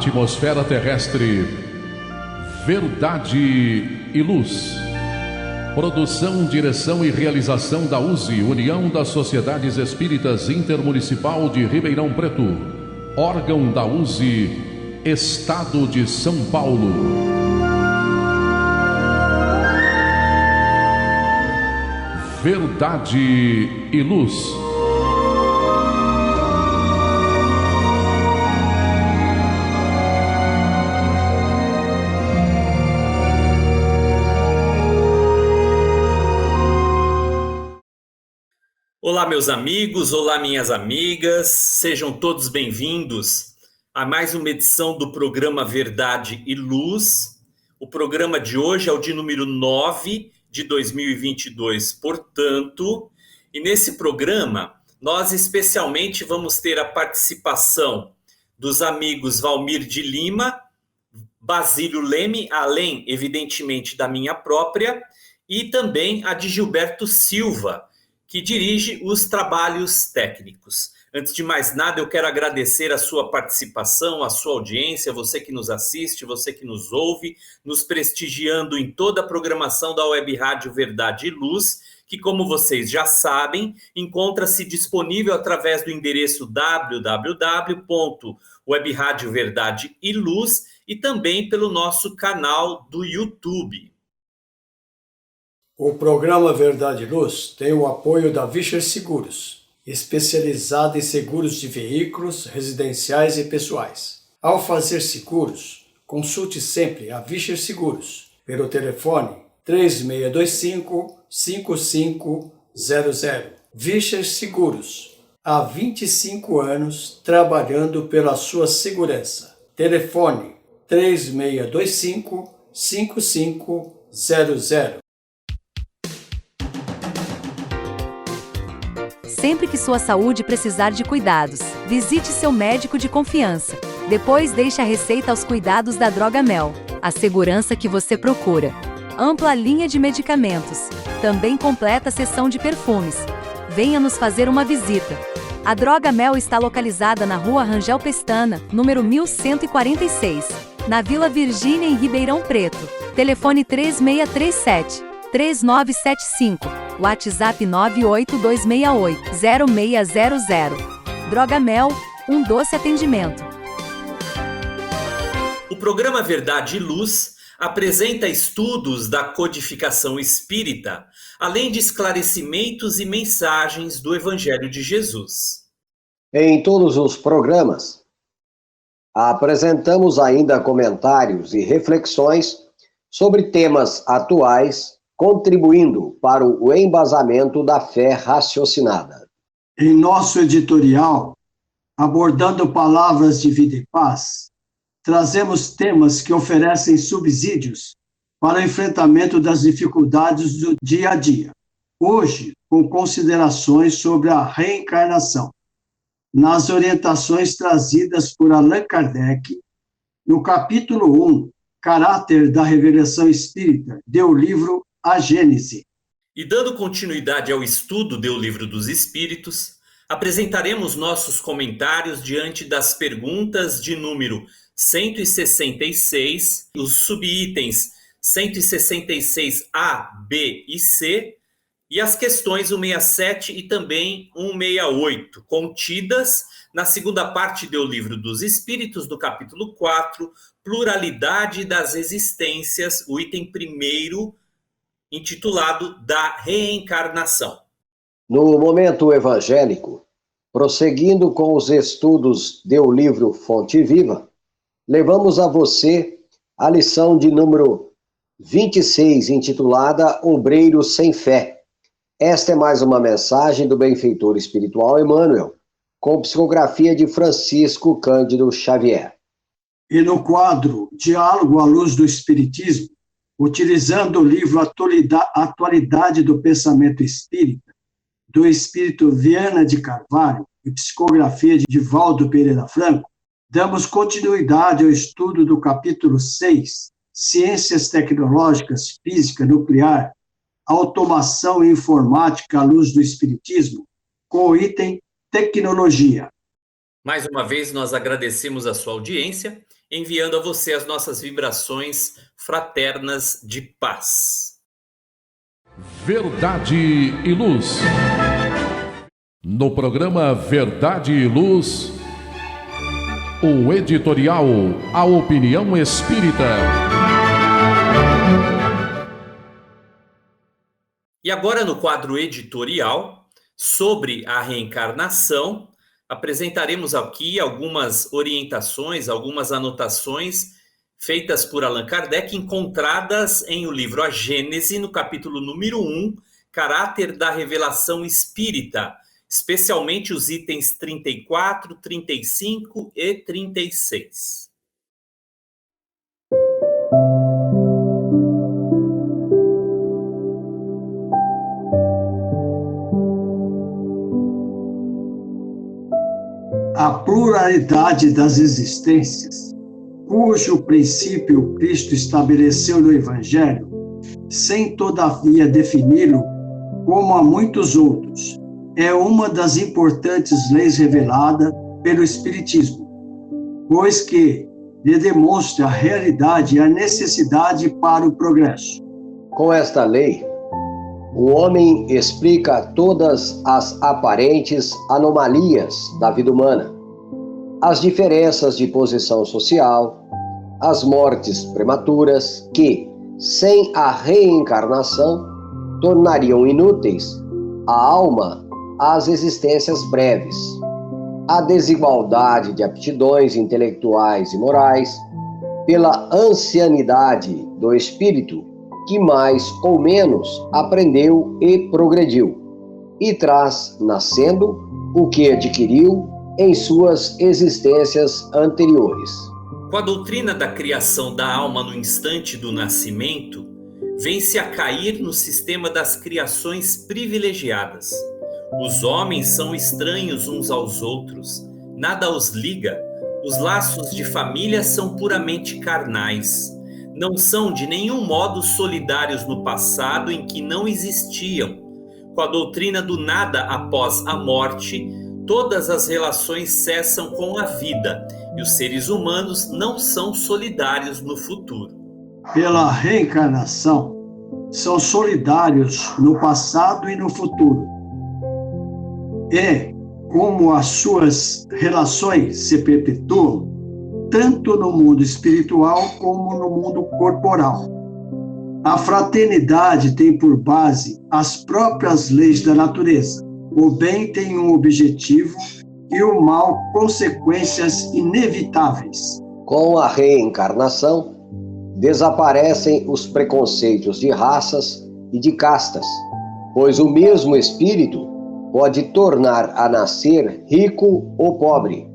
atmosfera terrestre, Verdade e Luz. Produção, direção e realização da USE, União das Sociedades Espíritas Intermunicipal de Ribeirão Preto. Órgão da USE, Estado de São Paulo. Verdade e Luz. Olá, meus amigos, olá, minhas amigas, sejam todos bem-vindos a mais uma edição do programa Verdade e Luz. O programa de hoje é o de número 9 de 2022, portanto, e nesse programa nós especialmente vamos ter a participação dos amigos Valmir de Lima, Basílio Leme, além, evidentemente, da minha própria, e também a de Gilberto Silva, que dirige os trabalhos técnicos. Antes de mais nada, eu quero agradecer a sua participação, a sua audiência, você que nos assiste, você que nos ouve, nos prestigiando em toda a programação da Web Rádio Verdade e Luz, que, como vocês já sabem, encontra-se disponível através do endereço www.webradioverdade e Luz e também pelo nosso canal do YouTube. O programa Verdade e Luz tem o apoio da Vischer Seguros, especializada em seguros de veículos, residenciais e pessoais. Ao fazer seguros, consulte sempre a Vischer Seguros pelo telefone 3625-5500. Vischer Seguros, há 25 anos trabalhando pela sua segurança. Telefone 3625-5500. Sempre que sua saúde precisar de cuidados, visite seu médico de confiança. Depois deixe a receita aos cuidados da Drogamel, a segurança que você procura. Ampla linha de medicamentos. Também completa seção de perfumes. Venha nos fazer uma visita. A Drogamel está localizada na Rua Rangel Pestana, número 1146, na Vila Virgínia, em Ribeirão Preto. Telefone 3637-3975. WhatsApp 98268-0600. Drogamel, um doce atendimento. O programa Verdade e Luz apresenta estudos da codificação espírita, além de esclarecimentos e mensagens do Evangelho de Jesus. Em todos os programas, apresentamos ainda comentários e reflexões sobre temas atuais, contribuindo para o embasamento da fé raciocinada. Em nosso editorial, abordando palavras de vida e paz, trazemos temas que oferecem subsídios para o enfrentamento das dificuldades do dia a dia. Hoje, com considerações sobre a reencarnação, nas orientações trazidas por Allan Kardec, no capítulo 1, Caráter da Revelação Espírita, do livro A Gênese. E dando continuidade ao estudo do Livro dos Espíritos, apresentaremos nossos comentários diante das perguntas de número 166, os subitens 166A, B e C, e as questões 167 e também 168, contidas na segunda parte do Livro dos Espíritos, do capítulo 4, Pluralidade das Existências, o item primeiro, intitulado Da Reencarnação. No momento evangélico, prosseguindo com os estudos do livro Fonte Viva, levamos a você a lição de número 26, intitulada Obreiro Sem Fé. Esta é mais uma mensagem do benfeitor espiritual Emmanuel, com psicografia de Francisco Cândido Xavier. E no quadro Diálogo à Luz do Espiritismo, utilizando o livro Atualidade do Pensamento Espírita, do espírito Viana de Carvalho e psicografia de Divaldo Pereira Franco, damos continuidade ao estudo do capítulo 6, Ciências Tecnológicas, Física Nuclear, Automação e Informática à Luz do Espiritismo, com o item Tecnologia. Mais uma vez, nós agradecemos a sua audiência enviando a você as nossas vibrações fraternas de paz. Verdade e Luz. No programa Verdade e Luz, o editorial A Opinião Espírita. E agora, no quadro editorial sobre a reencarnação, apresentaremos aqui algumas orientações, algumas anotações feitas por Allan Kardec, encontradas em o livro A Gênese, no capítulo número 1, Caráter da Revelação Espírita, especialmente os itens 34, 35 e 36. A pluralidade das existências, cujo princípio Cristo estabeleceu no Evangelho, sem todavia defini-lo como a muitos outros, é uma das importantes leis revelada pelo Espiritismo, pois que lhe demonstra a realidade e a necessidade para o progresso. Com esta lei, o homem explica todas as aparentes anomalias da vida humana, as diferenças de posição social, as mortes prematuras que, sem a reencarnação, tornariam inúteis a alma às existências breves, a desigualdade de aptidões intelectuais e morais, pela ancianidade do espírito, que mais ou menos aprendeu e progrediu, e traz, nascendo, o que adquiriu em suas existências anteriores. Com a doutrina da criação da alma no instante do nascimento, vem-se a cair no sistema das criações privilegiadas. Os homens são estranhos uns aos outros, nada os liga, os laços de família são puramente carnais. Não são de nenhum modo solidários no passado em que não existiam. Com a doutrina do nada após a morte, todas as relações cessam com a vida e os seres humanos não são solidários no futuro. Pela reencarnação, são solidários no passado e no futuro. E, como as suas relações se perpetuam, tanto no mundo espiritual como no mundo corporal. A fraternidade tem por base as próprias leis da natureza. O bem tem um objetivo e o mal consequências inevitáveis. Com a reencarnação, desaparecem os preconceitos de raças e de castas, pois o mesmo espírito pode tornar a nascer rico ou pobre,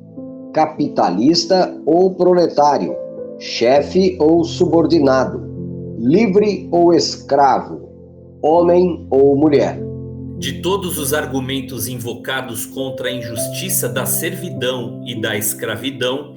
capitalista ou proletário, chefe ou subordinado, livre ou escravo, homem ou mulher. De todos os argumentos invocados contra a injustiça da servidão e da escravidão,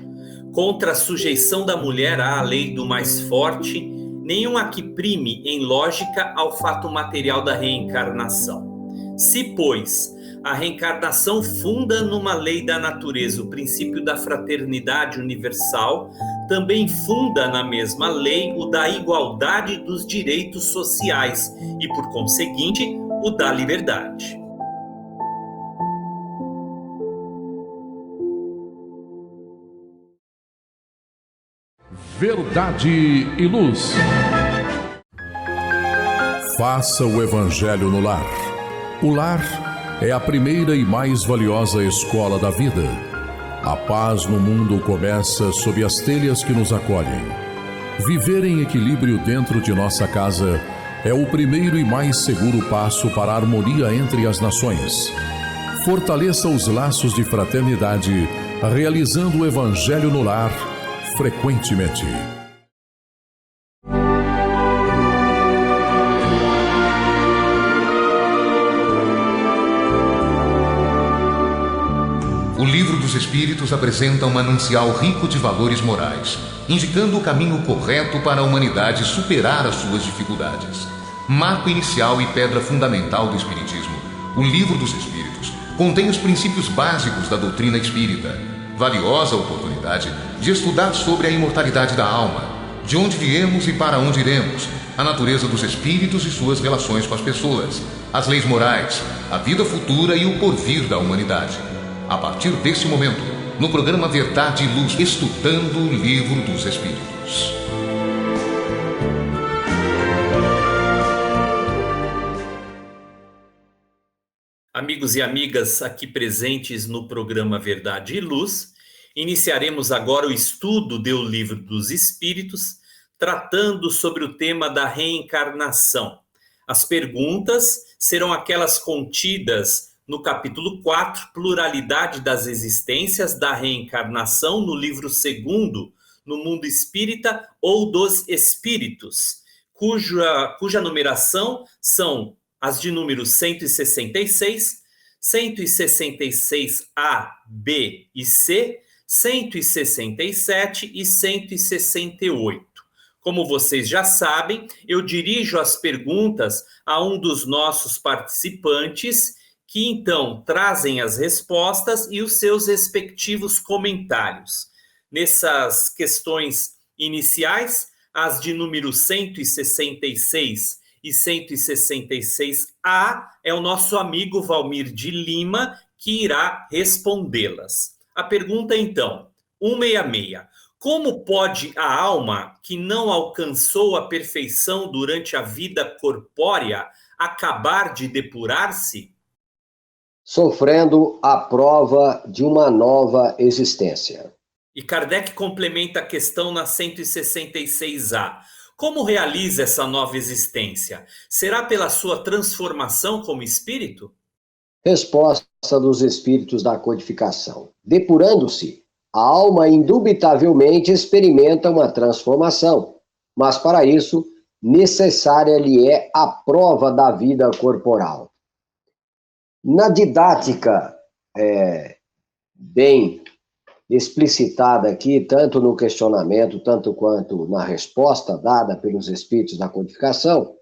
contra a sujeição da mulher à lei do mais forte, nenhum aqui prime em lógica ao fato material da reencarnação. Se, pois, a reencarnação funda numa lei da natureza o princípio da fraternidade universal, também funda na mesma lei o da igualdade dos direitos sociais e, por conseguinte, o da liberdade. Verdade e Luz. Faça o Evangelho no lar. O lar é a primeira e mais valiosa escola da vida. A paz no mundo começa sob as telhas que nos acolhem. Viver em equilíbrio dentro de nossa casa é o primeiro e mais seguro passo para a harmonia entre as nações. Fortaleça os laços de fraternidade, realizando o Evangelho no lar frequentemente. O Livro dos Espíritos apresenta um manancial rico de valores morais, indicando o caminho correto para a humanidade superar as suas dificuldades. Marco inicial e pedra fundamental do Espiritismo, o Livro dos Espíritos contém os princípios básicos da doutrina espírita. valiosa oportunidade de estudar sobre a imortalidade da alma, de onde viemos e para onde iremos, a natureza dos espíritos e suas relações com as pessoas, as leis morais, a vida futura e o porvir da humanidade. A partir desse momento, no programa Verdade e Luz, estudando o Livro dos Espíritos. Amigos e amigas aqui presentes no programa Verdade e Luz, iniciaremos agora o estudo do Livro dos Espíritos, tratando sobre o tema da reencarnação. As perguntas serão aquelas contidas no capítulo 4, Pluralidade das Existências da Reencarnação, no livro 2º, no Mundo Espírita ou dos Espíritos, cuja numeração são as de número 166, 166A, B e C, 167 e 168. Como vocês já sabem, eu dirijo as perguntas a um dos nossos participantes, que então trazem as respostas e os seus respectivos comentários. Nessas questões iniciais, as de número 166 e 166A é o nosso amigo Valmir de Lima que irá respondê-las. A pergunta então, 166. Como pode a alma que não alcançou a perfeição durante a vida corpórea acabar de depurar-se? Sofrendo a prova de uma nova existência. E Kardec complementa a questão na 166A. Como realiza essa nova existência? Será pela sua transformação como espírito? Resposta dos espíritos da codificação. Depurando-se, a alma indubitavelmente experimenta uma transformação, mas para isso, necessária lhe é a prova da vida corporal. Na didática bem explicitada aqui, tanto no questionamento, tanto quanto na resposta dada pelos espíritos da codificação,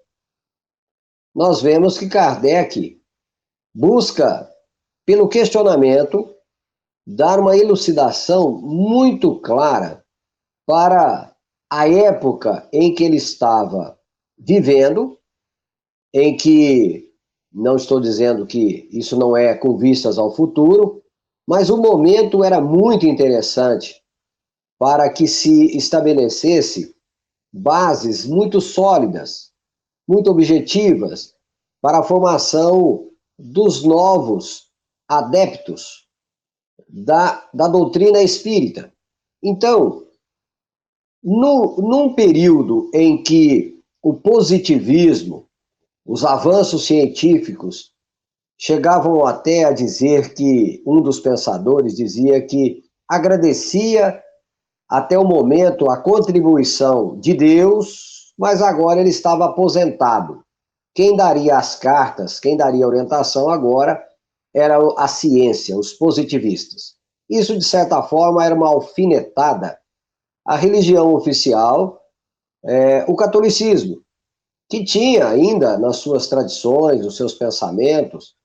nós vemos que Kardec busca, pelo questionamento, dar uma elucidação muito clara para a época em que ele estava vivendo, em que, não estou dizendo que isso não é com vistas ao futuro, mas o momento era muito interessante para que se estabelecesse bases muito sólidas, muito objetivas, para a formação dos novos adeptos da doutrina espírita. Então, num período em que o positivismo, os avanços científicos, chegavam até a dizer que, um dos pensadores dizia que agradecia até o momento a contribuição de Deus, mas agora ele estava aposentado. Quem daria as cartas, quem daria a orientação agora era a ciência, os positivistas. Isso, de certa forma, era uma alfinetada à religião oficial, o catolicismo, que tinha ainda nas suas tradições, nos seus pensamentos,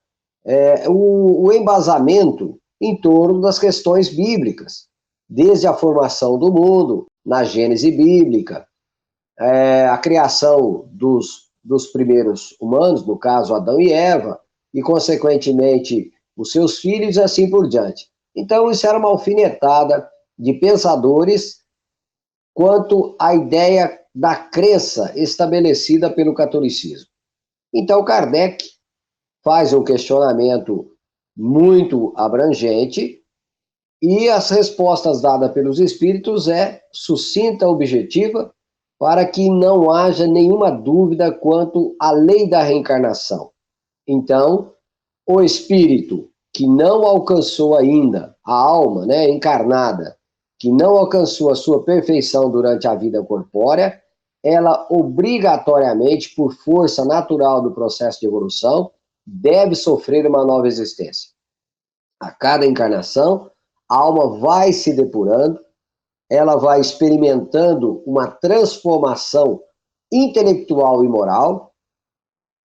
o embasamento em torno das questões bíblicas, desde a formação do mundo, na Gênese bíblica, a criação dos primeiros humanos, no caso Adão e Eva, e, consequentemente, os seus filhos e assim por diante. Então, isso era uma alfinetada de pensadores quanto à ideia da crença estabelecida pelo catolicismo. Então, Kardec faz um questionamento muito abrangente e as respostas dadas pelos espíritos é sucinta, objetiva, para que não haja nenhuma dúvida quanto à lei da reencarnação. Então, o espírito que não alcançou ainda, a alma, encarnada, que não alcançou a sua perfeição durante a vida corpórea, ela obrigatoriamente, por força natural do processo de evolução, deve sofrer uma nova existência. A cada encarnação, a alma vai se depurando, ela vai experimentando uma transformação intelectual e moral,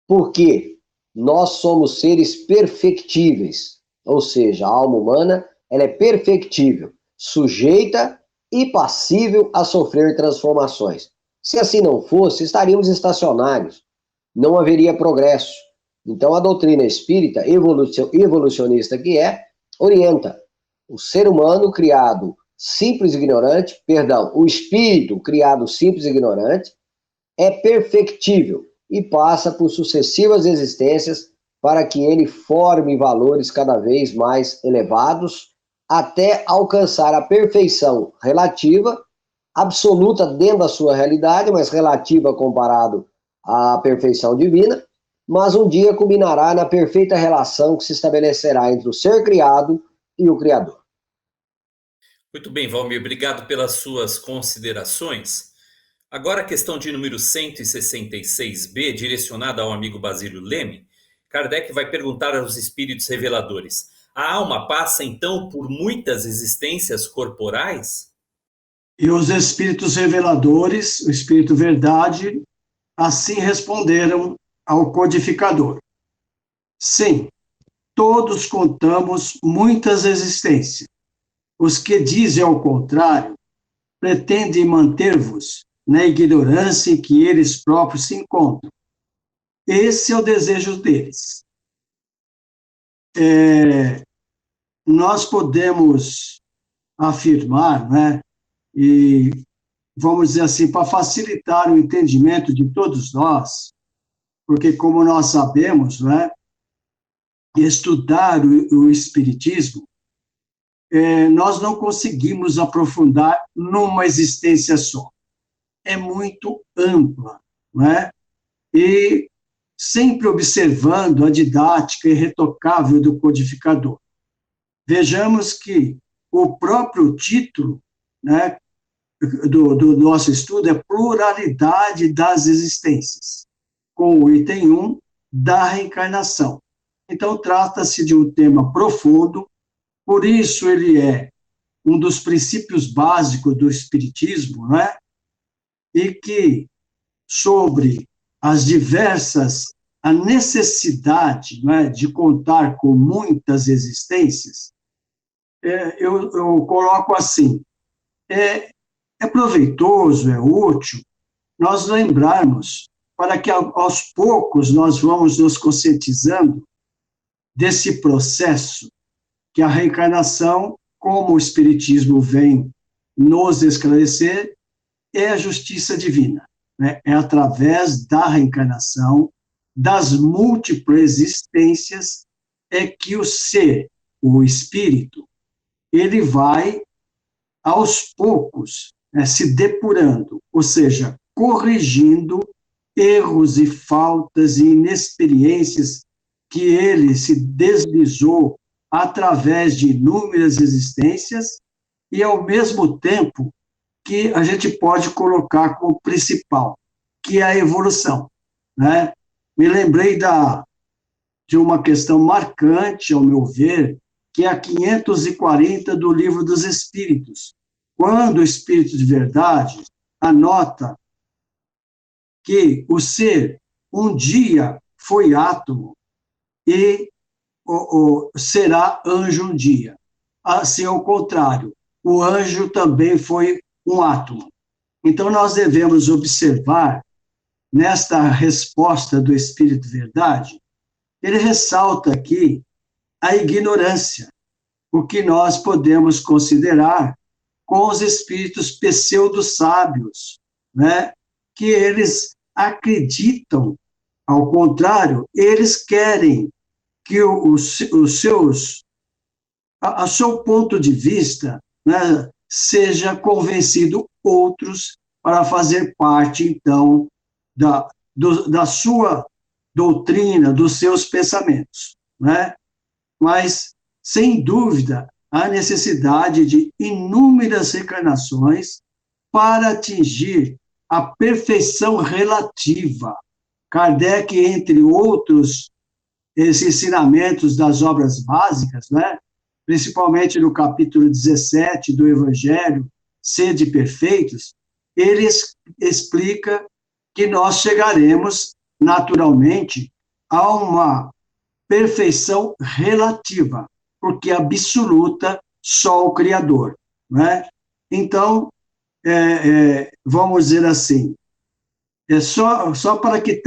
porque nós somos seres perfectíveis, ou seja, a alma humana ela é perfectível, sujeita e passível a sofrer transformações. Se assim não fosse, estaríamos estacionários, não haveria progresso. Então a doutrina espírita, evolucionista que é, orienta o ser humano criado simples e ignorante, o espírito criado simples e ignorante, é perfectível e passa por sucessivas existências para que ele forme valores cada vez mais elevados até alcançar a perfeição relativa, absoluta dentro da sua realidade, mas relativa comparado à perfeição divina, mas um dia culminará na perfeita relação que se estabelecerá entre o ser criado e o Criador. Muito bem, Valmir, obrigado pelas suas considerações. Agora a questão de número 166b, direcionada ao amigo Basílio Leme, Kardec vai perguntar aos espíritos reveladores: a alma passa então por muitas existências corporais? E os espíritos reveladores, o Espírito Verdade, assim responderam ao codificador: sim, todos contamos muitas existências. Os que dizem ao contrário pretendem manter-vos na ignorância em que eles próprios se encontram. Esse é o desejo deles. Nós podemos afirmar, né, e vamos dizer assim, para facilitar o entendimento de todos nós, porque como nós sabemos, né, estudar o Espiritismo, nós não conseguimos aprofundar numa existência só. É muito ampla, não é? E sempre observando a didática irretocável do codificador. Vejamos que o próprio título, né, do nosso estudo é Pluralidade das Existências, com o item 1 da reencarnação. Então, trata-se de um tema profundo, por isso ele é um dos princípios básicos do Espiritismo, né? E que, sobre a necessidade, né, de contar com muitas existências, eu coloco assim: é proveitoso, é útil nós lembrarmos, para que aos poucos nós vamos nos conscientizando desse processo que a reencarnação, como o Espiritismo vem nos esclarecer, é a justiça divina, né? É através da reencarnação, das múltiplas existências, é que o ser, o espírito, ele vai, aos poucos, né, se depurando, ou seja, corrigindo erros e faltas e inexperiências que ele se deslizou através de inúmeras existências, e, ao mesmo tempo, que a gente pode colocar como principal, que é a evolução, né? Me lembrei de uma questão marcante, ao meu ver, que é a 540 do Livro dos Espíritos, quando o Espírito de Verdade anota que o ser um dia foi átomo e será anjo um dia. Assim, ao contrário, o anjo também foi um átomo. Então, nós devemos observar, nesta resposta do Espírito Verdade, ele ressalta aqui a ignorância, o que nós podemos considerar com os espíritos pseudo-sábios, né? Que eles acreditam, ao contrário, eles querem que o seu ponto de vista, né, seja convencido outros para fazer parte, então, da sua doutrina, dos seus pensamentos, né? Mas, sem dúvida, há necessidade de inúmeras reencarnações para atingir a perfeição relativa. Kardec, entre outros esses ensinamentos das obras básicas, né, principalmente no capítulo 17 do Evangelho, Sede Perfeitos, ele explica que nós chegaremos, naturalmente, a uma perfeição relativa, porque absoluta só o Criador, né? Então, vamos dizer assim, só para que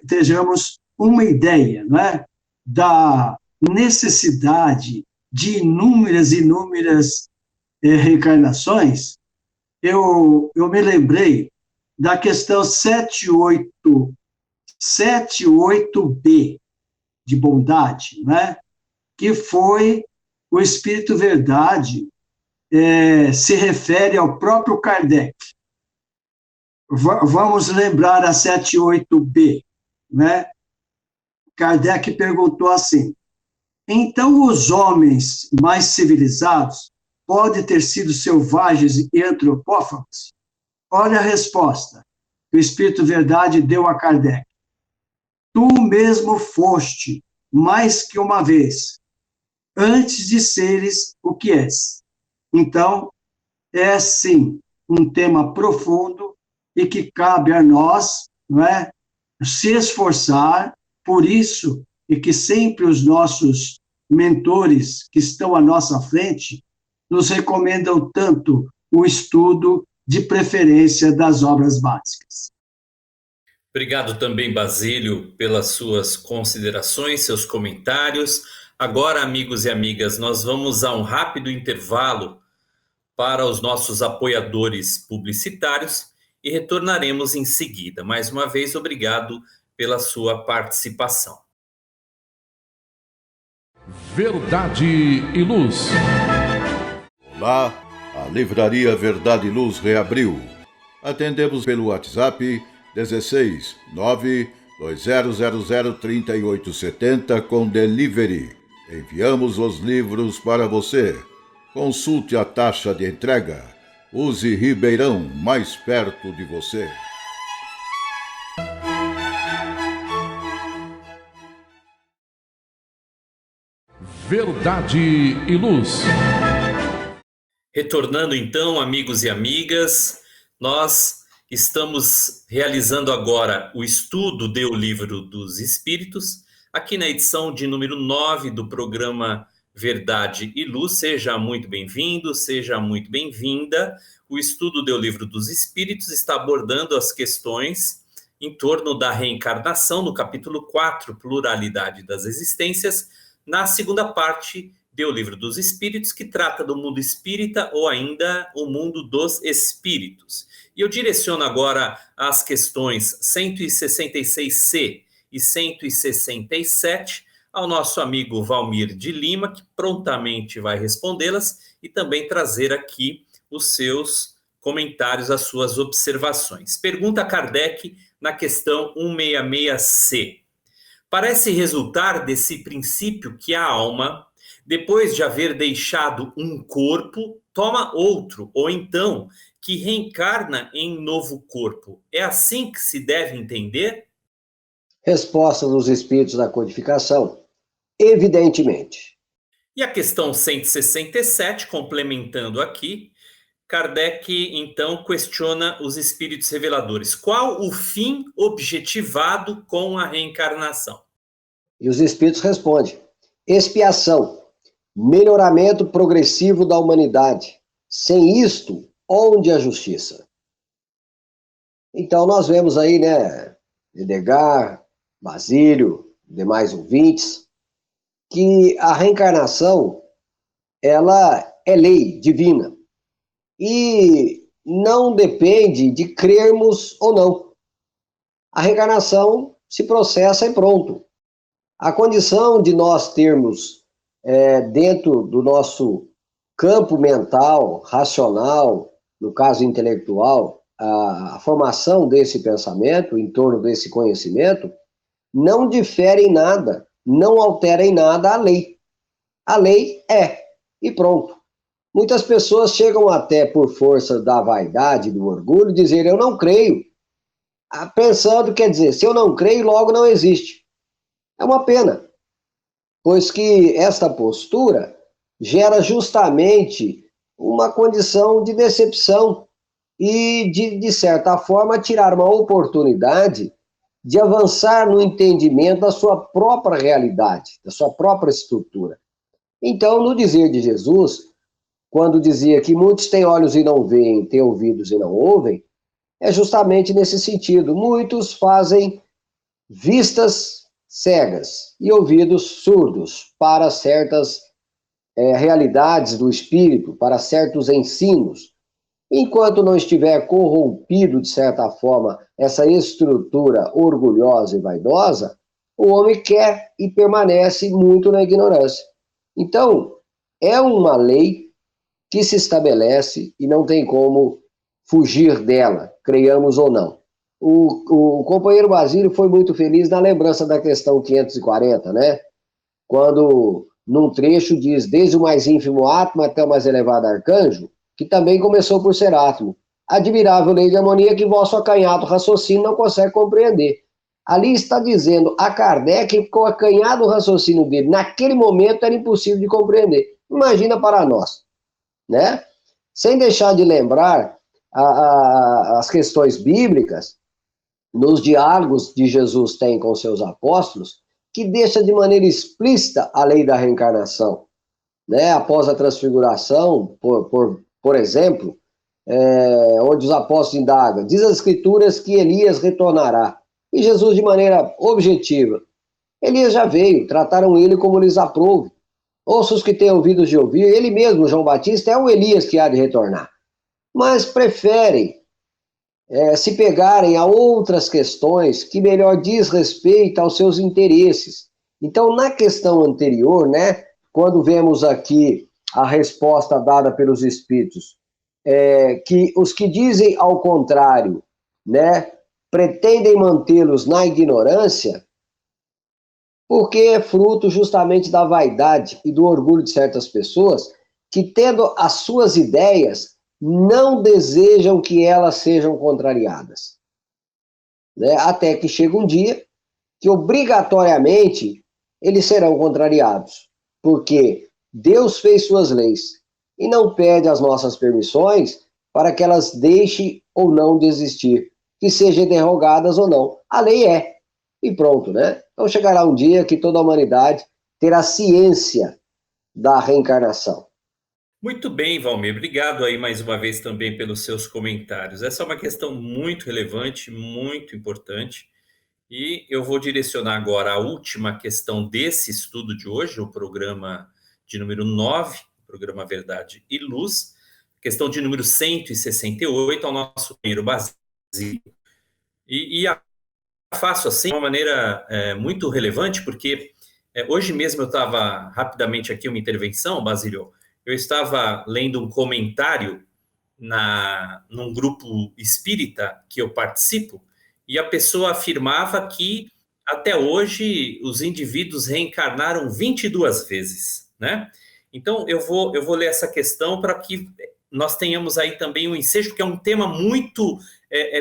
tenhamos uma ideia, né, da necessidade de inúmeras reencarnações, eu me lembrei da questão 78b de bondade, né, que foi o Espírito Verdade, se refere ao próprio Kardec. Vamos lembrar a 78b, né? Kardec perguntou assim: então os homens mais civilizados podem ter sido selvagens e antropófagos? Olha a resposta que o Espírito Verdade deu a Kardec. Tu mesmo foste, mais que uma vez, antes de seres o que és. Então, é sim um tema profundo e que cabe a nós, não é, se esforçar por isso, e que sempre os nossos mentores que estão à nossa frente nos recomendam tanto o estudo, de preferência das obras básicas. Obrigado também, Basílio, pelas suas considerações, seus comentários. Agora, amigos e amigas, nós vamos a um rápido intervalo para os nossos apoiadores publicitários e retornaremos em seguida. Mais uma vez, obrigado pela sua participação. Verdade e Luz. Olá, a Livraria Verdade e Luz reabriu. Atendemos pelo WhatsApp 16 92000 3870 com delivery. Enviamos os livros para você. Consulte a taxa de entrega. Use Ribeirão, mais perto de você. Verdade e Luz. Retornando então, amigos e amigas, nós estamos realizando agora o estudo do Livro dos Espíritos, aqui na edição de número 9 do programa Verdade e Luz. Seja muito bem-vindo, seja muito bem-vinda. O estudo do Livro dos Espíritos está abordando as questões em torno da reencarnação, no capítulo 4, Pluralidade das Existências, na segunda parte do Livro dos Espíritos, que trata do mundo espírita ou ainda o mundo dos espíritos. E eu direciono agora as questões 166C e 167 ao nosso amigo Valmir de Lima, que prontamente vai respondê-las e também trazer aqui os seus comentários, as suas observações. Pergunta Kardec na questão 166C. Parece resultar desse princípio que a alma, depois de haver deixado um corpo, toma outro, ou então que reencarna em novo corpo. É assim que se deve entender? Resposta dos espíritos da codificação: evidentemente. E a questão 167, complementando aqui, Kardec, então, questiona os espíritos reveladores. Qual o fim objetivado com a reencarnação? E os espíritos respondem: expiação, melhoramento progressivo da humanidade. Sem isto, onde a justiça? Então, nós vemos aí, né, Edgar, Basílio, demais ouvintes, que a reencarnação, ela é lei divina. E não depende de crermos ou não. A reencarnação se processa e pronto. A condição de nós termos dentro do nosso campo mental, racional, no caso intelectual, a formação desse pensamento, em torno desse conhecimento, não difere em nada, não altera em nada a lei. A lei é, e pronto. Muitas pessoas chegam até, por força da vaidade, do orgulho, dizer: eu não creio. Pensando, quer dizer, se eu não creio, logo não existe. É uma pena, pois que esta postura gera justamente uma condição de decepção e, de certa forma, tirar uma oportunidade de avançar no entendimento da sua própria realidade, da sua própria estrutura. Então, no dizer de Jesus, quando dizia que muitos têm olhos e não veem, têm ouvidos e não ouvem, é justamente nesse sentido. Muitos fazem vistas cegas e ouvidos surdos para certas realidades do espírito, para certos ensinos. Enquanto não estiver corrompido, de certa forma, essa estrutura orgulhosa e vaidosa, o homem quer e permanece muito na ignorância. Então, é uma lei que se estabelece e não tem como fugir dela, creiamos ou não. O companheiro Basílio foi muito feliz na lembrança da questão 540, né? Quando, num trecho, diz, desde o mais ínfimo átomo até o mais elevado arcanjo, que também começou por ser átomo. Admirável lei de harmonia que vosso acanhado raciocínio não consegue compreender. Ali está dizendo a Kardec que com o acanhado raciocínio dele, naquele momento, era impossível de compreender. Imagina para nós, né? Sem deixar de lembrar as questões bíblicas, nos diálogos de Jesus tem com seus apóstolos, que deixa de maneira explícita a lei da reencarnação, né? Após a transfiguração, por exemplo, onde os apóstolos indagam, diz as escrituras que Elias retornará. E Jesus, de maneira objetiva, Elias já veio, trataram ele como lhes aprouve. Ouça os que têm ouvidos de ouvir, ele mesmo, João Batista, é o Elias que há de retornar. Mas preferem se pegarem a outras questões que melhor diz respeito aos seus interesses. Então, na questão anterior, né, quando vemos aqui a resposta dada pelos espíritos, que os que dizem ao contrário, né, pretendem mantê-los na ignorância, porque é fruto justamente da vaidade e do orgulho de certas pessoas que, tendo as suas ideias, não desejam que elas sejam contrariadas, né? Até que chega um dia que obrigatoriamente eles serão contrariados, porque Deus fez suas leis e não pede as nossas permissões para que elas deixem ou não de existir, que sejam derrogadas ou não. A lei é, e pronto, né? Então chegará um dia que toda a humanidade terá ciência da reencarnação. Muito bem, Valmir. Obrigado aí mais uma vez também pelos seus comentários. Essa é uma questão muito relevante, muito importante. E eu vou direcionar agora a última questão desse estudo de hoje, o programa de número 9, programa Verdade e Luz, questão de número 168, ao nosso companheiro Basílio. E a faço assim de uma maneira muito relevante, porque hoje mesmo eu estava rapidamente aqui uma intervenção, Basílio. Eu estava lendo um comentário num grupo espírita que eu participo, e a pessoa afirmava que até hoje os indivíduos reencarnaram 22 vezes, né? Então eu vou ler essa questão para que nós tenhamos aí também um ensejo, porque é um tema muito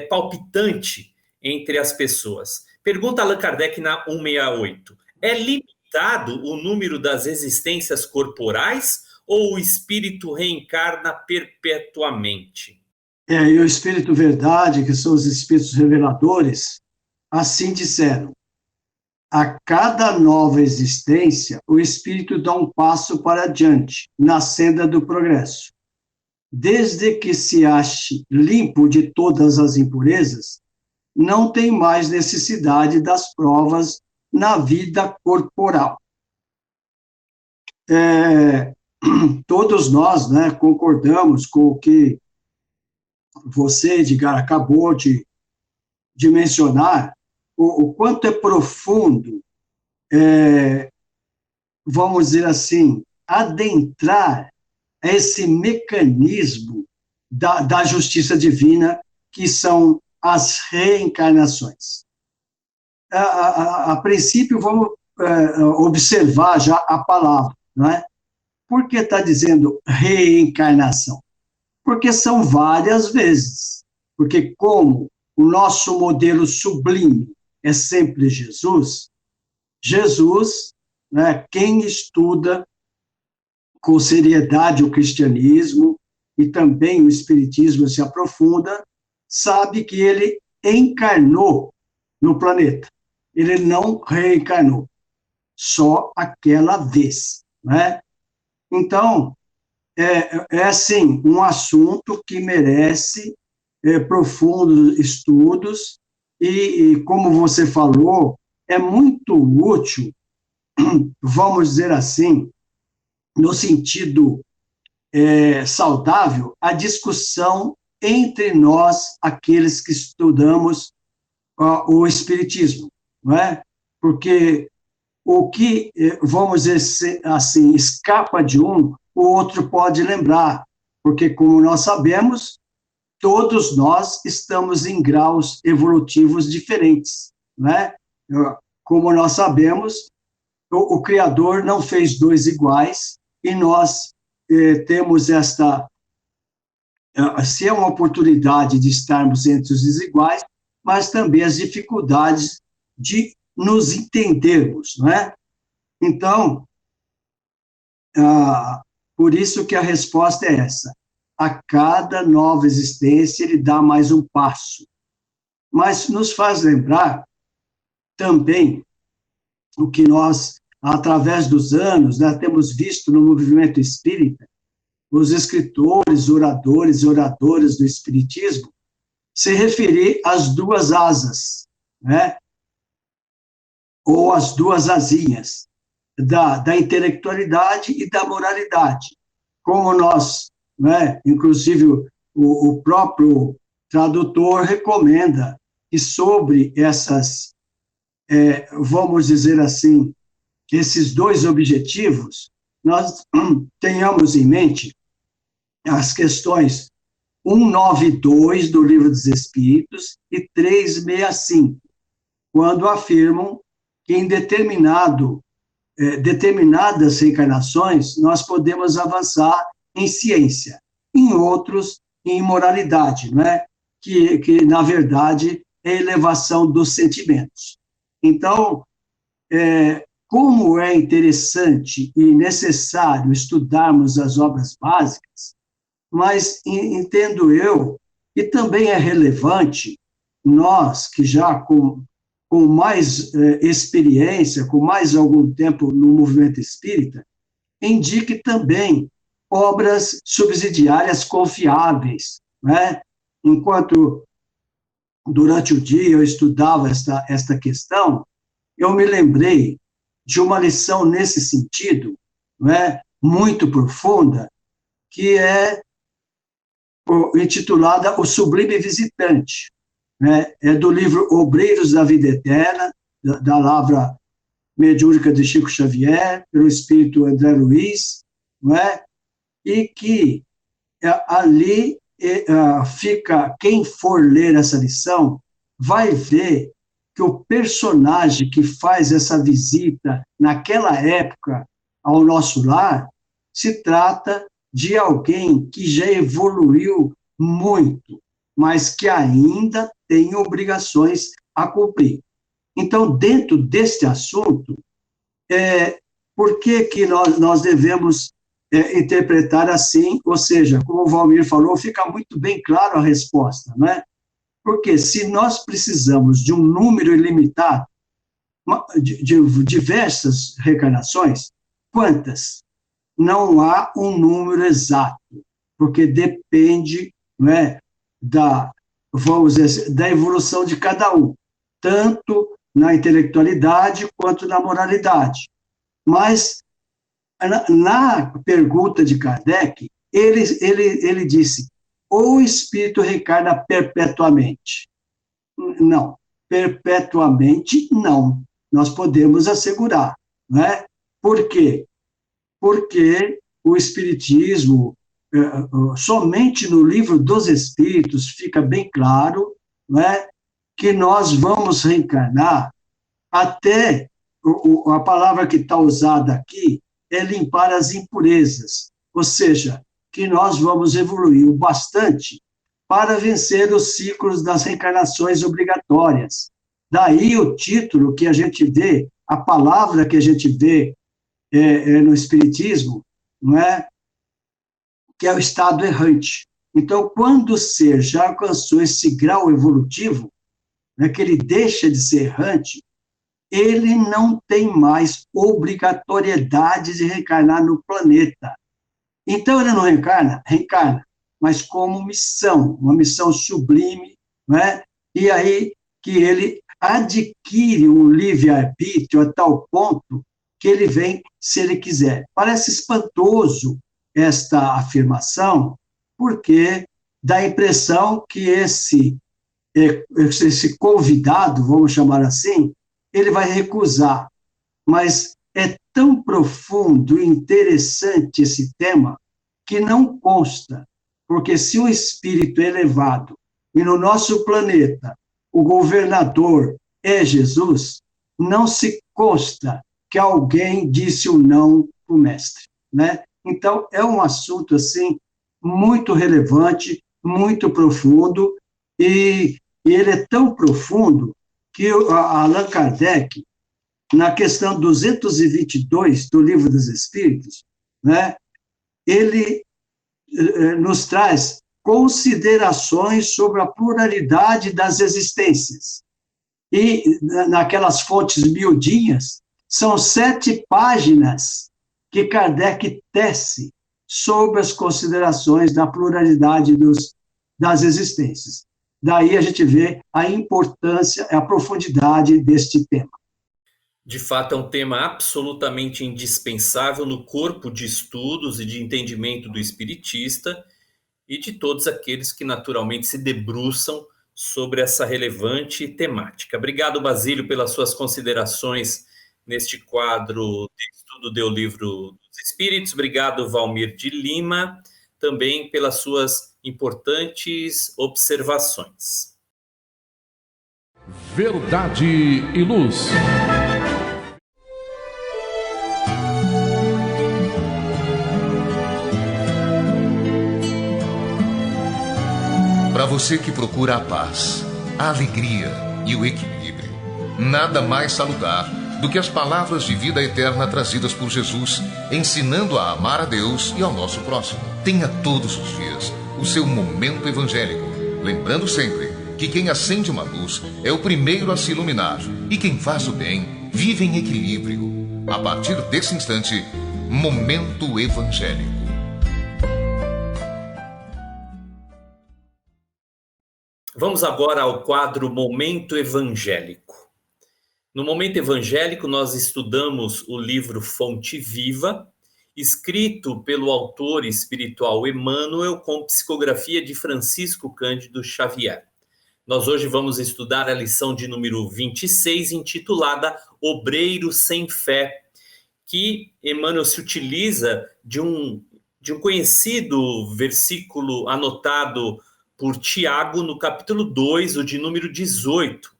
palpitante entre as pessoas. Pergunta Allan Kardec na 168. É limitado o número das existências corporais ou o espírito reencarna perpetuamente? E o Espírito Verdade, que são os espíritos reveladores, assim disseram: a cada nova existência, o espírito dá um passo para adiante, na senda do progresso. Desde que se ache limpo de todas as impurezas, não tem mais necessidade das provas na vida corporal. Todos nós, né, concordamos com o que você, Edgar, acabou de mencionar, o quanto é profundo, vamos dizer assim, adentrar esse mecanismo da justiça divina, que são as reencarnações. A princípio, vamos observar já a palavra, não é? Por que está dizendo reencarnação? Porque são várias vezes. Porque como o nosso modelo sublime é sempre Jesus, né, quem estuda com seriedade o cristianismo e também o espiritismo se aprofunda, sabe que ele encarnou no planeta. Ele não reencarnou, só aquela vez, né? Então, sim, um assunto que merece profundos estudos e, como você falou, é muito útil, vamos dizer assim, no sentido saudável, a discussão entre nós, aqueles que estudamos o Espiritismo, não é? Porque o que, vamos dizer assim, escapa de um, o outro pode lembrar, porque, como nós sabemos, todos nós estamos em graus evolutivos diferentes, né? Como nós sabemos, o Criador não fez dois iguais, e nós temos se é uma oportunidade de estarmos entre os desiguais, mas também as dificuldades de nos entendermos, não é? Então, por isso que a resposta é essa. A cada nova existência, ele dá mais um passo. Mas nos faz lembrar também o que nós, através dos anos, né, temos visto no movimento espírita, os escritores, oradores e oradoras do Espiritismo se referir às duas asas, né? Ou às duas asinhas, da intelectualidade e da moralidade. Como nós, né, inclusive o próprio tradutor recomenda que sobre essas, vamos dizer assim, esses dois objetivos, nós tenhamos em mente as questões 192 do Livro dos Espíritos e 365, quando afirmam que em determinadas reencarnações nós podemos avançar em ciência, em outros em moralidade, não é? Que na verdade é a elevação dos sentimentos. Então, como é interessante e necessário estudarmos as obras básicas, mas entendo eu que também é relevante nós, que já com mais experiência, com mais algum tempo no movimento espírita, indique também obras subsidiárias confiáveis, né? Enquanto durante o dia eu estudava esta questão, eu me lembrei de uma lição nesse sentido, né, muito profunda, que é intitulada O Sublime Visitante, né, é do livro Obreiros da Vida Eterna, da lavra mediúnica de Chico Xavier, pelo espírito André Luiz, não é? E que ali fica, quem for ler essa lição, vai ver que o personagem que faz essa visita naquela época ao nosso lar se trata de alguém que já evoluiu muito, mas que ainda tem obrigações a cumprir. Então, dentro deste assunto, por que nós devemos interpretar assim? Ou seja, como o Valmir falou, fica muito bem claro a resposta, não é? Porque se nós precisamos de um número ilimitado, de diversas reencarnações, quantas? Não há um número exato, porque depende, não é, vamos dizer, da evolução de cada um, tanto na intelectualidade quanto na moralidade. Mas, na pergunta de Kardec, ele disse: ou o espírito reencarna perpetuamente? Não, perpetuamente não. Nós podemos assegurar, não é? Por quê? Porque o espiritismo, somente no Livro dos Espíritos, fica bem claro, não é, que nós vamos reencarnar até, a palavra que está usada aqui é limpar as impurezas, ou seja, que nós vamos evoluir bastante para vencer os ciclos das reencarnações obrigatórias. Daí o título que a gente vê, a palavra que a gente vê no Espiritismo, não é? Que é o estado errante. Então, quando o ser já alcançou esse grau evolutivo, né, que ele deixa de ser errante, ele não tem mais obrigatoriedade de reencarnar no planeta. Então ele não reencarna, mas como missão, uma missão sublime, né? E aí que ele adquire um livre-arbítrio a tal ponto que ele vem se ele quiser. Parece espantoso esta afirmação, porque dá a impressão que esse convidado, vamos chamar assim, ele vai recusar. Mas é tão profundo e interessante esse tema que não consta, porque se um espírito elevado e no nosso planeta o governador é Jesus, não se consta que alguém disse o não para o mestre, né? Então, é um assunto, assim, muito relevante, muito profundo, e ele é tão profundo que Allan Kardec, na questão 222 do Livro dos Espíritos, né, ele nos traz considerações sobre a pluralidade das existências. E naquelas fontes miudinhas, são 7 páginas que Kardec tece sobre as considerações da pluralidade das existências. Daí a gente vê a importância, a profundidade deste tema. De fato, é um tema absolutamente indispensável no corpo de estudos e de entendimento do espiritista e de todos aqueles que naturalmente se debruçam sobre essa relevante temática. Obrigado, Basílio, pelas suas considerações neste quadro de estudo do Livro dos Espíritos. Obrigado, Valmir de Lima, também pelas suas importantes observações. Verdade e Luz. Para você que procura a paz, a alegria e o equilíbrio, nada mais salutar do que as palavras de vida eterna trazidas por Jesus, ensinando a amar a Deus e ao nosso próximo. Tenha todos os dias o seu momento evangélico, lembrando sempre que quem acende uma luz é o primeiro a se iluminar e quem faz o bem vive em equilíbrio. A partir desse instante, Momento Evangélico. Vamos agora ao quadro Momento Evangélico. No Momento Evangélico, nós estudamos o livro Fonte Viva, escrito pelo autor espiritual Emmanuel, com psicografia de Francisco Cândido Xavier. Nós hoje vamos estudar a lição de número 26, intitulada Obreiro Sem Fé, que Emmanuel se utiliza de um conhecido versículo anotado por Tiago, no capítulo 2, o de número 18,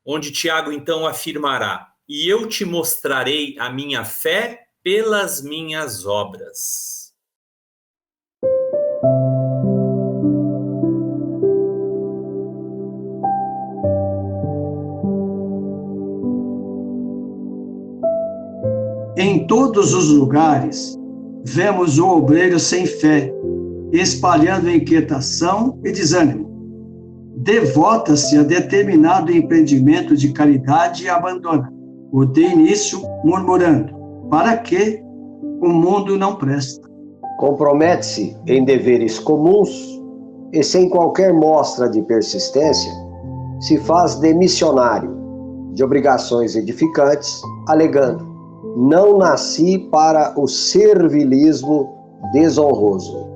onde Tiago então afirmará: e eu te mostrarei a minha fé pelas minhas obras. Em todos os lugares, vemos o obreiro sem fé, espalhando inquietação e desânimo. Devota-se a determinado empreendimento de caridade e abandona. O de início murmurando: para que o mundo não presta? Compromete-se em deveres comuns e, sem qualquer mostra de persistência, se faz demissionário de obrigações edificantes, alegando: não nasci para o servilismo desonroso.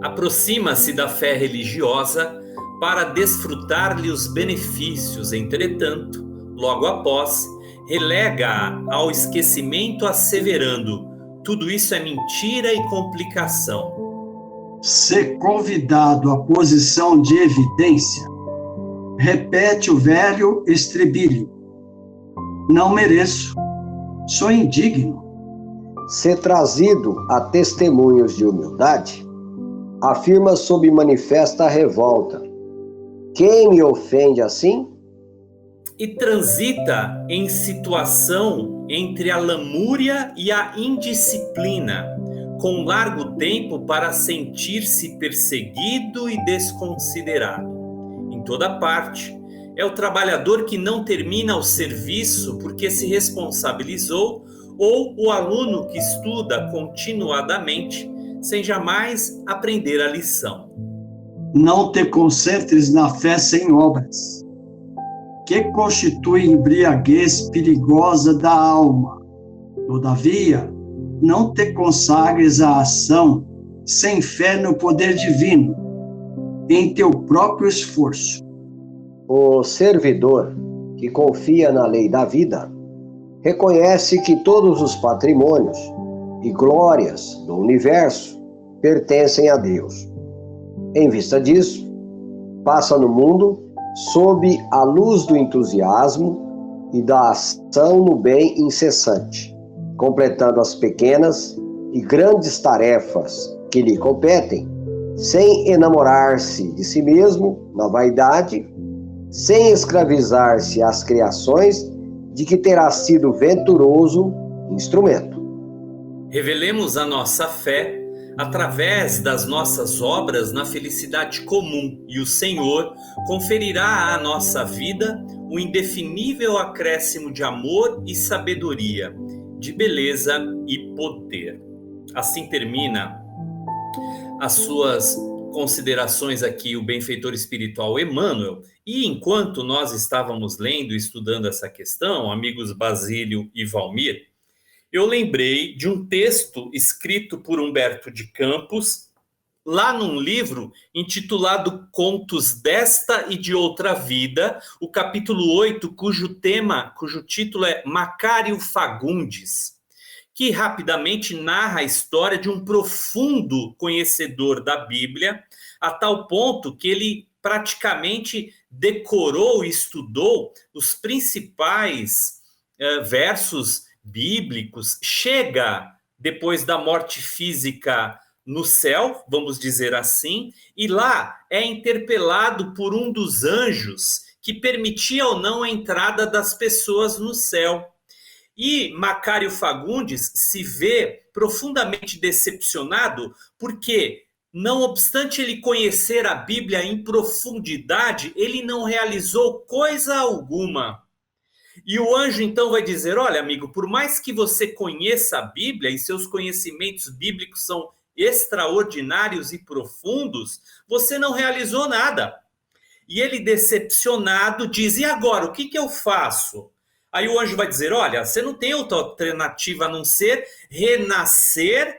Aproxima-se da fé religiosa para desfrutar-lhe os benefícios, entretanto, logo após, relega-a ao esquecimento, asseverando: tudo isso é mentira e complicação. Se convidado à posição de evidência, repete o velho estribilho: não mereço, sou indigno. Se trazido a testemunhos de humildade, afirma sob manifesta revolta: quem me ofende assim? E transita em situação entre a lamúria e a indisciplina, com largo tempo para sentir-se perseguido e desconsiderado. Em toda parte, é o trabalhador que não termina o serviço porque se responsabilizou, ou o aluno que estuda continuadamente, sem jamais aprender a lição. Não te concentres na fé sem obras, que constitui embriaguez perigosa da alma. Todavia, não te consagres à ação sem fé no poder divino, em teu próprio esforço. O servidor que confia na lei da vida reconhece que todos os patrimônios e glórias do universo pertencem a Deus. Em vista disso, passa no mundo sob a luz do entusiasmo e da ação no bem incessante, completando as pequenas e grandes tarefas que lhe competem, sem enamorar-se de si mesmo na vaidade, sem escravizar-se às criações de que terá sido venturoso instrumento. Revelemos a nossa fé através das nossas obras na felicidade comum, e o Senhor conferirá à nossa vida um indefinível acréscimo de amor e sabedoria, de beleza e poder. Assim termina as suas considerações aqui o benfeitor espiritual Emmanuel. E enquanto nós estávamos lendo e estudando essa questão, amigos Basílio e Valmir, eu lembrei de um texto escrito por Humberto de Campos, lá num livro intitulado Contos desta e de Outra Vida, o capítulo 8, cujo título é Macário Fagundes, que rapidamente narra a história de um profundo conhecedor da Bíblia, a tal ponto que ele praticamente decorou e estudou os principais versos bíblicos, chega depois da morte física no céu, vamos dizer assim, e lá é interpelado por um dos anjos que permitia ou não a entrada das pessoas no céu. E Macário Fagundes se vê profundamente decepcionado porque, não obstante ele conhecer a Bíblia em profundidade, ele não realizou coisa alguma. E o anjo então vai dizer: olha, amigo, por mais que você conheça a Bíblia e seus conhecimentos bíblicos são extraordinários e profundos, você não realizou nada. E ele, decepcionado, diz: e agora, o que eu faço? Aí o anjo vai dizer: olha, você não tem outra alternativa a não ser renascer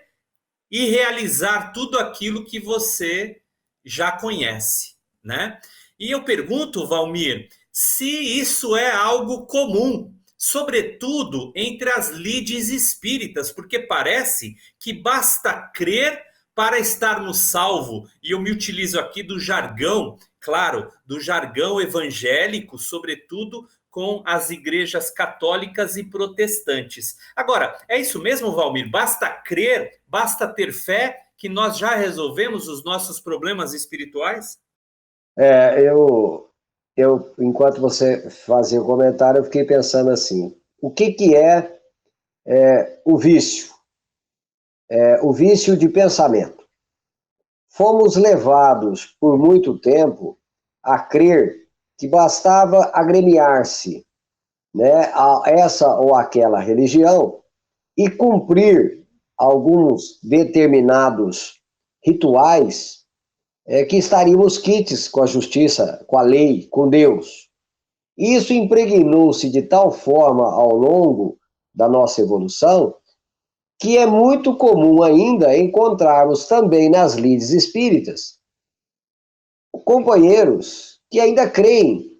e realizar tudo aquilo que você já conhece, né? E eu pergunto, Valmir, se isso é algo comum, sobretudo entre as lides espíritas, porque parece que basta crer para estar no salvo. E eu me utilizo aqui do jargão, claro, do jargão evangélico, sobretudo com as igrejas católicas e protestantes. Agora, é isso mesmo, Valmir? Basta crer, basta ter fé que nós já resolvemos os nossos problemas espirituais? Enquanto você fazia o comentário, eu fiquei pensando assim: o que é o vício? O vício de pensamento. Fomos levados por muito tempo a crer que bastava agremiar-se, né, a essa ou aquela religião e cumprir alguns determinados rituais que estaríamos quites com a justiça, com a lei, com Deus. Isso impregnou-se de tal forma ao longo da nossa evolução que é muito comum ainda encontrarmos também nas lides espíritas companheiros que ainda creem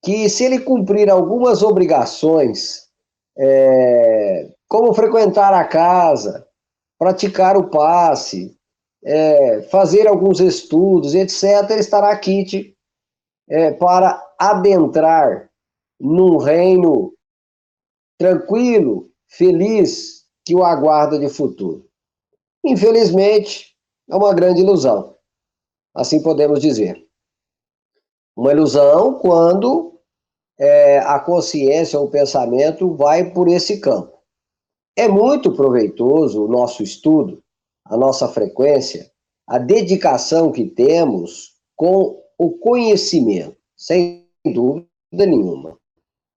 que, se ele cumprir algumas obrigações, como frequentar a casa, praticar o passe, fazer alguns estudos, etc., ele estará quite para adentrar num reino tranquilo, feliz, que o aguarda de futuro. Infelizmente, é uma grande ilusão, assim podemos dizer. Uma ilusão quando a consciência ou o pensamento vai por esse campo. É muito proveitoso o nosso estudo, a nossa frequência, a dedicação que temos com o conhecimento, sem dúvida nenhuma.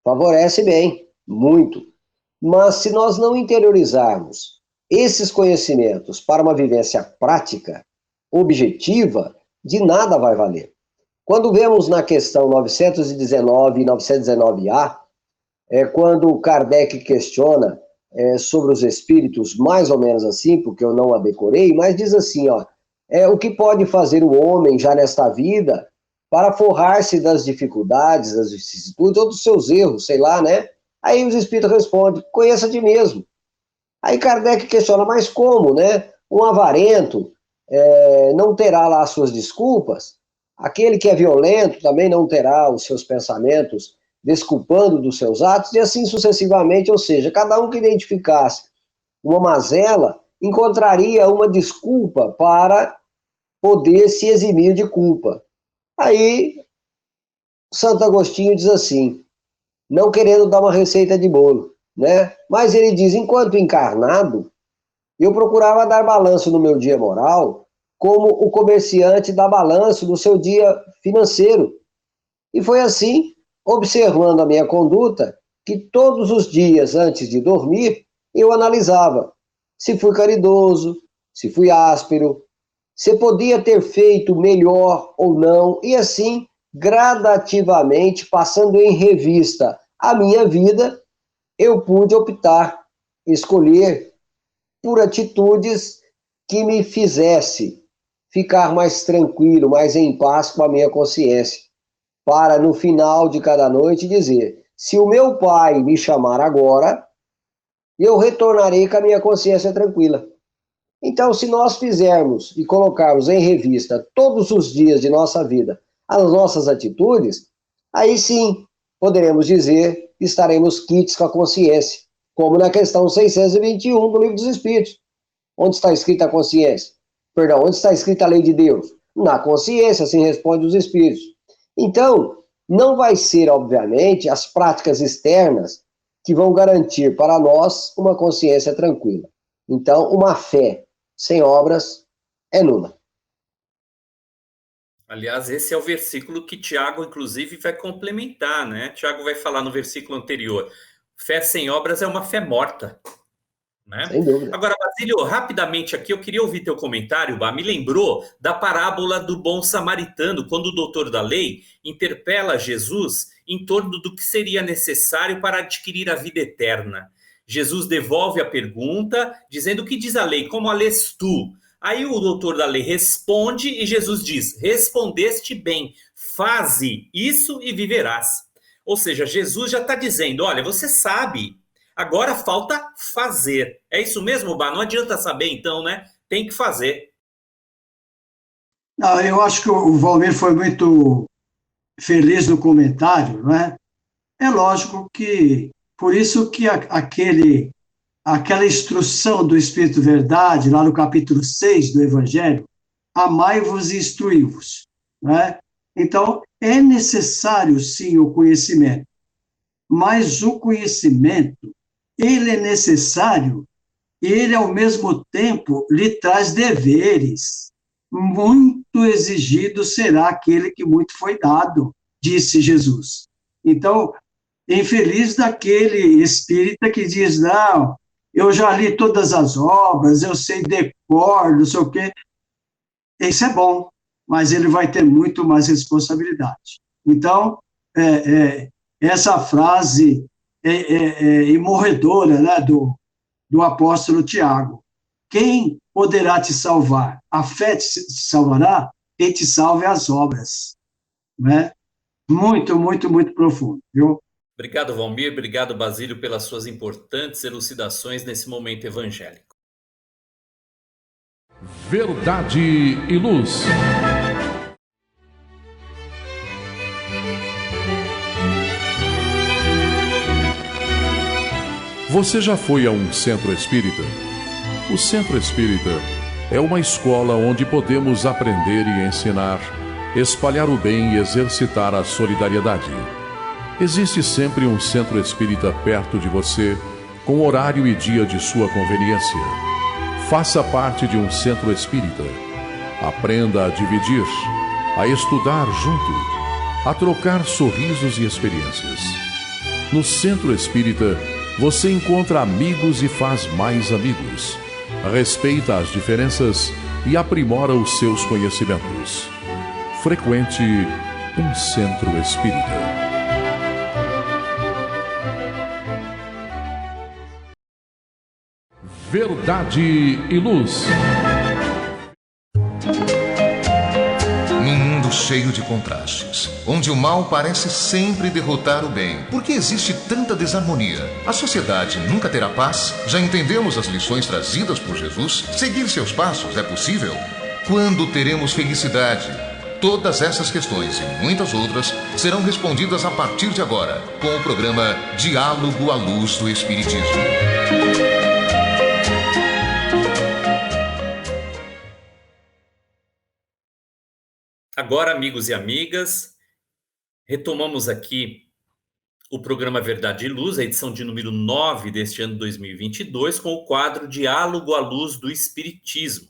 Favorece bem, muito. Mas se nós não interiorizarmos esses conhecimentos para uma vivência prática, objetiva, de nada vai valer. Quando vemos na questão 919 e 919A, quando Kardec questiona sobre os espíritos, mais ou menos assim, porque eu não a decorei, mas diz assim, ó, o que pode fazer o homem já nesta vida para forrar-se das dificuldades, das vicissitudes ou dos seus erros, sei lá, né? Aí os espíritos respondem, conheça a ti mesmo. Aí Kardec questiona, mas como, né? Um avarento não terá lá as suas desculpas? Aquele que é violento também não terá os seus pensamentos desculpando dos seus atos, e assim sucessivamente, ou seja, cada um que identificasse uma mazela encontraria uma desculpa para poder se eximir de culpa. Aí, Santo Agostinho diz assim, não querendo dar uma receita de bolo, né? Mas ele diz, enquanto encarnado, eu procurava dar balanço no meu dia moral, como o comerciante dá balanço no seu dia financeiro. E foi assim, observando a minha conduta, que todos os dias antes de dormir, eu analisava se fui caridoso, se fui áspero, se podia ter feito melhor ou não, e assim, gradativamente, passando em revista a minha vida, eu pude optar, escolher por atitudes que me fizesse ficar mais tranquilo, mais em paz com a minha consciência, para no final de cada noite dizer, se o meu pai me chamar agora, eu retornarei com a minha consciência tranquila. Então, se nós fizermos e colocarmos em revista todos os dias de nossa vida as nossas atitudes, aí sim poderemos dizer que estaremos quites com a consciência, como na questão 621 do Livro dos Espíritos. Onde está escrita a consciência? Perdão, onde está escrita a lei de Deus? Na consciência, assim responde os Espíritos. Então, não vai ser, obviamente, as práticas externas que vão garantir para nós uma consciência tranquila. Então, uma fé sem obras é nula. Aliás, esse é o versículo que Tiago, inclusive, vai complementar, né? Tiago vai falar no versículo anterior, fé sem obras é uma fé morta. Né? Sem dúvida. Agora, Basílio, rapidamente aqui, eu queria ouvir teu comentário, me lembrou da parábola do bom samaritano, quando o doutor da lei interpela Jesus em torno do que seria necessário para adquirir a vida eterna. Jesus devolve a pergunta, dizendo o que diz a lei, como a lês tu? Aí o doutor da lei responde e Jesus diz, respondeste bem, faze isso e viverás. Ou seja, Jesus já está dizendo, olha, você sabe, agora falta fazer. É isso mesmo, Bá? Não adianta saber então, né? Tem que fazer. Não, eu acho que o Valmir foi muito feliz no comentário, não é? É lógico que, por isso que aquela instrução do Espírito Verdade, lá no capítulo 6 do Evangelho, amai-vos e instruí-vos, não é? Então, é necessário, sim, o conhecimento, mas o conhecimento, ele é necessário, ele, ao mesmo tempo, lhe traz deveres. Muito exigido será aquele que muito foi dado, disse Jesus. Então, infeliz daquele espírita que diz, não, eu já li todas as obras, eu sei decor, não sei o quê. Isso é bom, mas ele vai ter muito mais responsabilidade. Então, essa frase imorredora, né, do apóstolo Tiago. Quem poderá te salvar? A fé te salvará? Quem te salve as obras. Né? Muito, muito, muito profundo. Viu? Obrigado, Valmir. Obrigado, Basílio, pelas suas importantes elucidações nesse momento evangélico. Verdade e Luz. Você já foi a um centro espírita? O centro espírita é uma escola onde podemos aprender e ensinar, espalhar o bem e exercitar a solidariedade. Existe sempre um centro espírita perto de você, com horário e dia de sua conveniência. Faça parte de um centro espírita. Aprenda a dividir, a estudar junto, a trocar sorrisos e experiências. No centro espírita, você encontra amigos e faz mais amigos. respeita as diferenças e aprimora os seus conhecimentos. Frequente um centro espírita. Verdade e Luz. Num mundo cheio de contrastes, onde o mal parece sempre derrotar o bem, por que existe tanta desarmonia? A sociedade nunca terá paz? Já entendemos as lições trazidas por Jesus? Seguir seus passos é possível? Quando teremos felicidade? Todas essas questões e muitas outras serão respondidas a partir de agora, com o programa Diálogo à Luz do Espiritismo. Agora, amigos e amigas, retomamos aqui o programa Verdade e Luz, a edição de número 9 deste ano 2022, com o quadro Diálogo à Luz do Espiritismo.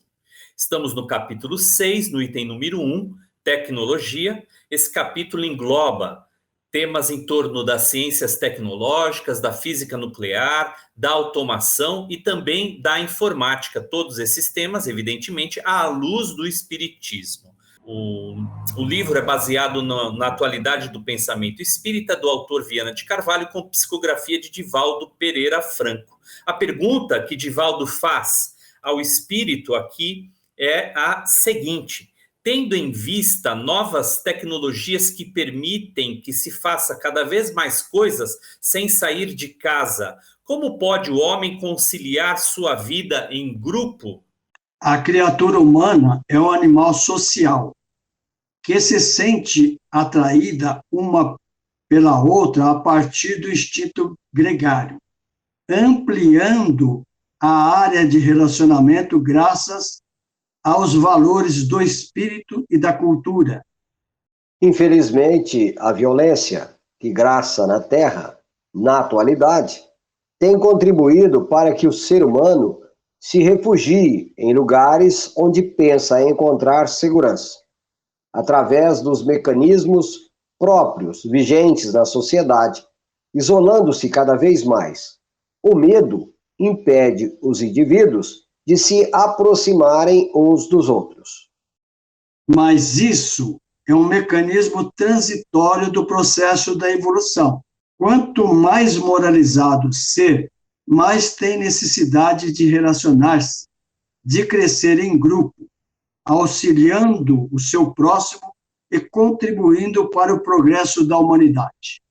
Estamos no capítulo 6, no item número 1, Tecnologia. Esse capítulo engloba temas em torno das ciências tecnológicas, da física nuclear, da automação e também da informática. Todos esses temas, evidentemente, à luz do Espiritismo. O livro é baseado na atualidade do pensamento espírita do autor Viana de Carvalho, com psicografia de Divaldo Pereira Franco. A pergunta que Divaldo faz ao espírito aqui é a seguinte: tendo em vista novas tecnologias que permitem que se faça cada vez mais coisas sem sair de casa, como pode o homem conciliar sua vida em grupo? A criatura humana é um animal social, que se sente atraída uma pela outra a partir do instinto gregário, ampliando a área de relacionamento graças aos valores do espírito e da cultura. Infelizmente, a violência que graça na Terra, na atualidade, tem contribuído para que o ser humano se refugie em lugares onde pensa encontrar segurança, através dos mecanismos próprios vigentes na sociedade, isolando-se cada vez mais. O medo impede os indivíduos de se aproximarem uns dos outros. Mas isso é um mecanismo transitório do processo da evolução. Quanto mais moralizado ser, mais tem necessidade de relacionar-se, de crescer em grupo, auxiliando o seu próximo e contribuindo para o progresso da humanidade.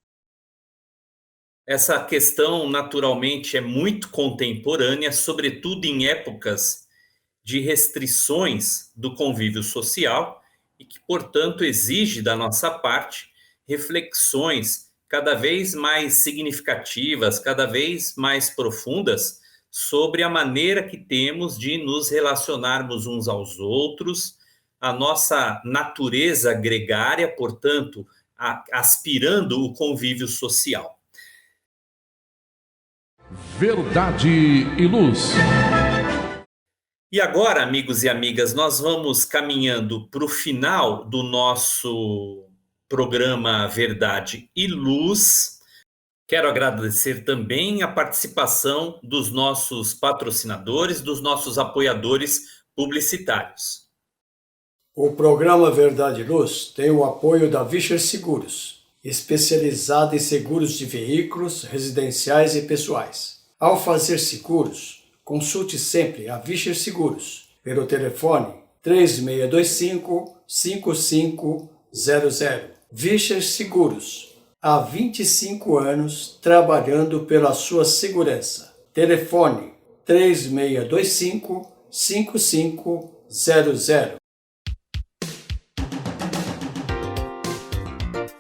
Essa questão, naturalmente, é muito contemporânea, sobretudo em épocas de restrições do convívio social e que, portanto, exige da nossa parte reflexões cada vez mais significativas, cada vez mais profundas sobre a maneira que temos de nos relacionarmos uns aos outros, a nossa natureza gregária, portanto, aspirando o convívio social. Verdade e Luz. E agora, amigos e amigas, nós vamos caminhando para o final do nosso programa Verdade e Luz. Quero agradecer também a participação dos nossos patrocinadores, dos nossos apoiadores publicitários. O programa Verdade e Luz tem o apoio da Vischer Seguros, especializada em seguros de veículos, residenciais e pessoais. Ao fazer seguros, consulte sempre a Vischer Seguros pelo telefone 3625-5500. Vischer Seguros, há 25 anos trabalhando pela sua segurança. Telefone 3625-5500.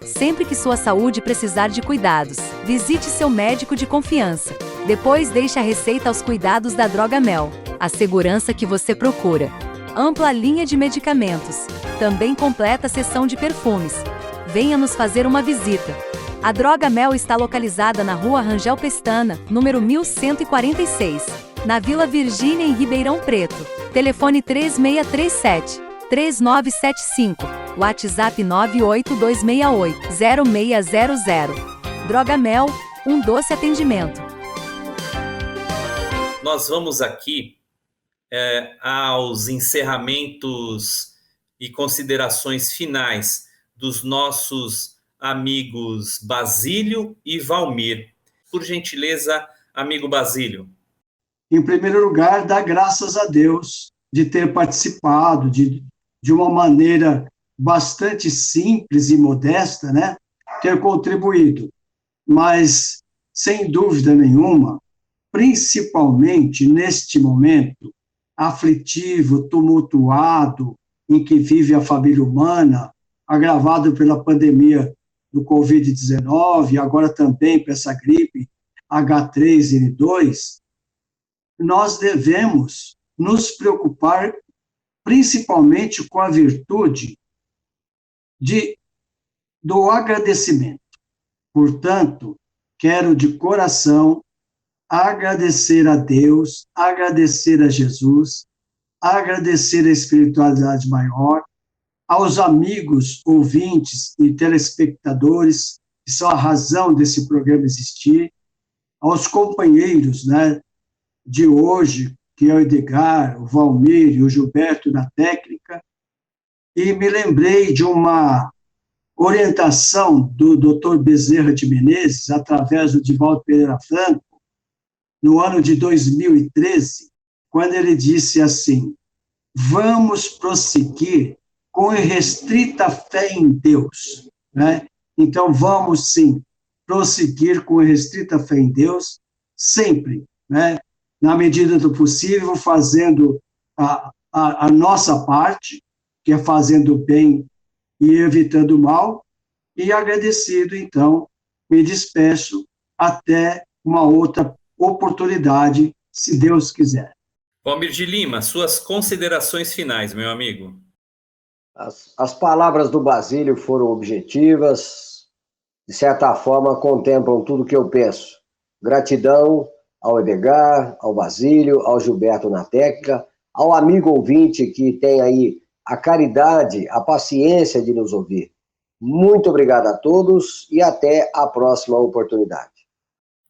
Sempre que sua saúde precisar de cuidados, visite seu médico de confiança. Depois deixe a receita aos cuidados da Droga Mel, a segurança que você procura. Ampla linha de medicamentos. Também completa a seção de perfumes. Venha nos fazer uma visita. A Droga Mel está localizada na Rua Rangel Pestana, número 1146, na Vila Virgínia, em Ribeirão Preto. Telefone 3637-3975. WhatsApp 98268-0600. Droga Mel, um doce atendimento. Nós vamos aqui aos encerramentos e considerações finais dos nossos amigos Basílio e Valmir. Por gentileza, amigo Basílio. Em primeiro lugar, dar graças a Deus de ter participado de uma maneira bastante simples e modesta, né? Ter contribuído. Mas, sem dúvida nenhuma, principalmente neste momento aflitivo, tumultuado, em que vive a família humana, agravado pela pandemia do Covid-19, agora também por essa gripe H3N2, nós devemos nos preocupar principalmente com a virtude do agradecimento. Portanto, quero de coração agradecer a Deus, agradecer a Jesus, agradecer a espiritualidade maior, aos amigos, ouvintes e telespectadores, que são a razão desse programa existir, aos companheiros, né, de hoje, que é o Edgar, o Valmir e o Gilberto na técnica, e me lembrei de uma orientação do Dr. Bezerra de Menezes, através do Divaldo Pereira Franco, no ano de 2013, quando ele disse assim: vamos prosseguir com irrestrita fé em Deus, né? Então, vamos, sim, prosseguir com irrestrita fé em Deus, sempre, né? Na medida do possível, fazendo a nossa parte, que é fazendo bem e evitando o mal, e agradecido, então, me despeço até uma outra oportunidade, se Deus quiser. Valmir de Lima, suas considerações finais, meu amigo. As palavras do Basílio foram objetivas, de certa forma contemplam tudo o que eu penso. Gratidão ao Edgar, ao Basílio, ao Gilberto na técnica, ao amigo ouvinte que tem aí a caridade, a paciência de nos ouvir. Muito obrigado a todos e até a próxima oportunidade.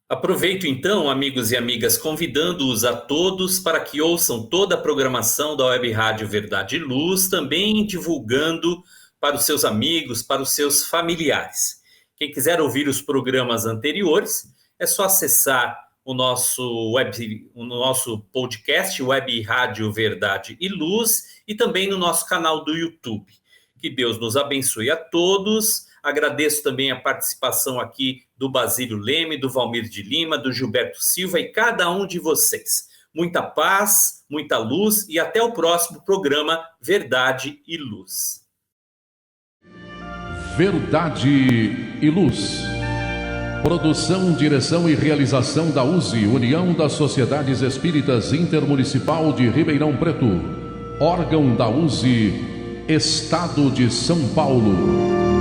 Aproveito então, amigos e amigas, convidando-os a todos para que ouçam toda a programação da Web Rádio Verdade e Luz, também divulgando para os seus amigos, para os seus familiares. Quem quiser ouvir os programas anteriores, é só acessar o nosso podcast, Web Rádio Verdade e Luz, e também no nosso canal do YouTube. Que Deus nos abençoe a todos. Agradeço também a participação aqui do Basílio Leme, do Valmir de Lima, do Gilberto Silva e cada um de vocês. Muita paz, muita luz e até o próximo programa Verdade e Luz. Verdade e Luz. Produção, direção e realização da USE, União das Sociedades Espíritas Intermunicipal de Ribeirão Preto. Órgão da USE, Estado de São Paulo.